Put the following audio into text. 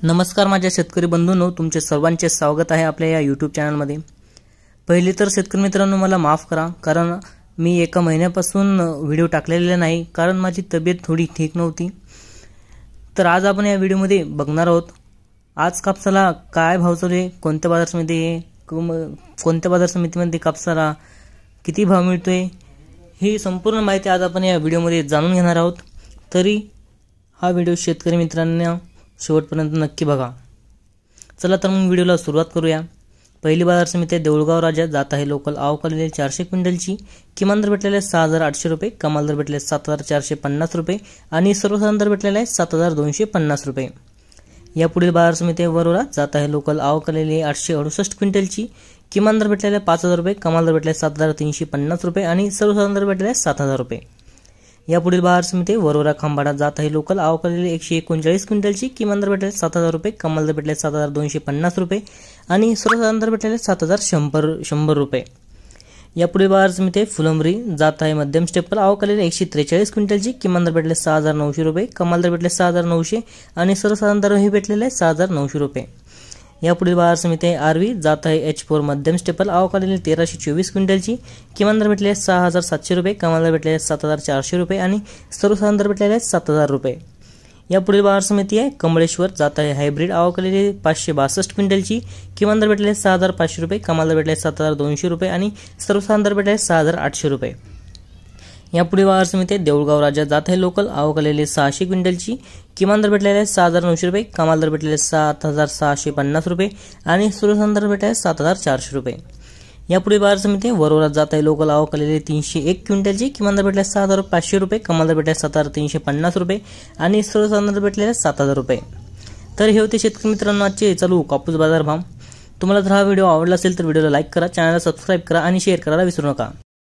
नमस्कार माझ्या शेतकरी बंधूंनो, तुमचे सर्वांचे स्वागत आहे आपल्या या YouTube चॅनलमध्ये। पहिले तर शेतकरी मित्रांनो मला माफ करा, कारण मी एका महिन्यापासून व्हिडिओ टाकलेला नाही, कारण माझी तब्येत थोडी ठीक नव्हती। तर आज आपण या व्हिडिओमध्ये बघणार आहोत आज कापसाला काय भाव चालू आहे, कोणत्या बाजार समितीमध्ये कोणत्या बाजार समितीमध्ये कापसाला किती भाव मिळतोय, ही संपूर्ण माहिती आज आपण या व्हिडिओमध्ये जाणून घेणार आहोत। तरी हा व्हिडिओ शेतकरी मित्रांना शेवटपर्यंत नक्की बघा। चला तर मग व्हिडिओला सुरुवात करूया। पहिली बाजार समिती देऊळगाव राजा जात आहे लोकल आवकालेले 400 क्विंटलची, किमान दर भेटलेले 6800 रुपये, कमाल दर भेटले 7450 रुपये आणि सर्वसाधारण दर भेटलेले 7250 रुपये। या पुढील बाजार समिती वरोरा जात आहे लोकल आवकालेले 868 क्विंटलची, किमान दर भेटलेले 5000 रुपये, कमाल दर भेटले 7350 रुपये आणि सर्वसाधारण दर भेटलेले 7000 रुपये। या पुढील बाजार समिती वरोरा खंबाडा जात आहे लोकल आवकालेले 139 क्विंटलची, किमान दर भेटले 7000 रुपये, कमाल दर भेटले 7250 रुपये आणि सर्वसाधारण दर भेटले 7100 रुपये। या पुढील बाजार समिती फुलंब्री जात आहे मध्यम स्टेपल आवकालेले 143 क्विंटलची, किमान दर भेटले 6900 रुपये, कमाल दर भेटले 6900 आणि सर्वसाधारण दर ही भेटलेले 6900 रुपये। या पुढील बाजार समिती आरवी जात आहे H4 मध्यम स्टेपल आवकालेले 1324 क्विंटलची, किमान दर भेटले 6700 रुपये, कमाल दर भेटले 7400 रुपये आणि सर्वसाधारण दर भेटलेले 7000 रुपये। या पुढील बाजार समिती आहे कमळेश्वर जात आहे हायब्रिड आवकालेले 562 क्विंटलची, किमान दर भेटले 6500 रुपये, कमाल दर भेटले 7200 रुपये आणि सर्वसाधारण दर भेटले 6800 रुपये। या पुढील बाजार समिती देऊळगाव राजा जात आहे लोकल आवकालेले 600 क्विंटलची, किमान दर भेटलेले 6900 रुपये, कमाल दर भेटलेले 7650 रुपये आणि सर्वसाधारण दर भेटलेले 7400 रुपये। या पुढील बाजार समिती वरोरा जात आहे लोकल आवकालेले 301 क्विंटलची, किमान दर भेटले 6500 रुपये, कमाल दर भेटले 7350 रुपये आणि सर्वसाधारण दर भेटलेले 7000 रुपये। तर हे होते शेतकरी मित्रांनो आजचे चालू कापूस बाजार भाव। तुम्हाला जर हा व्हिडिओ आवडला असेल तर व्हिडिओला लाईक करा, चॅनलला सबस्क्राइब करा आणि शेअर करायला विसरू नका।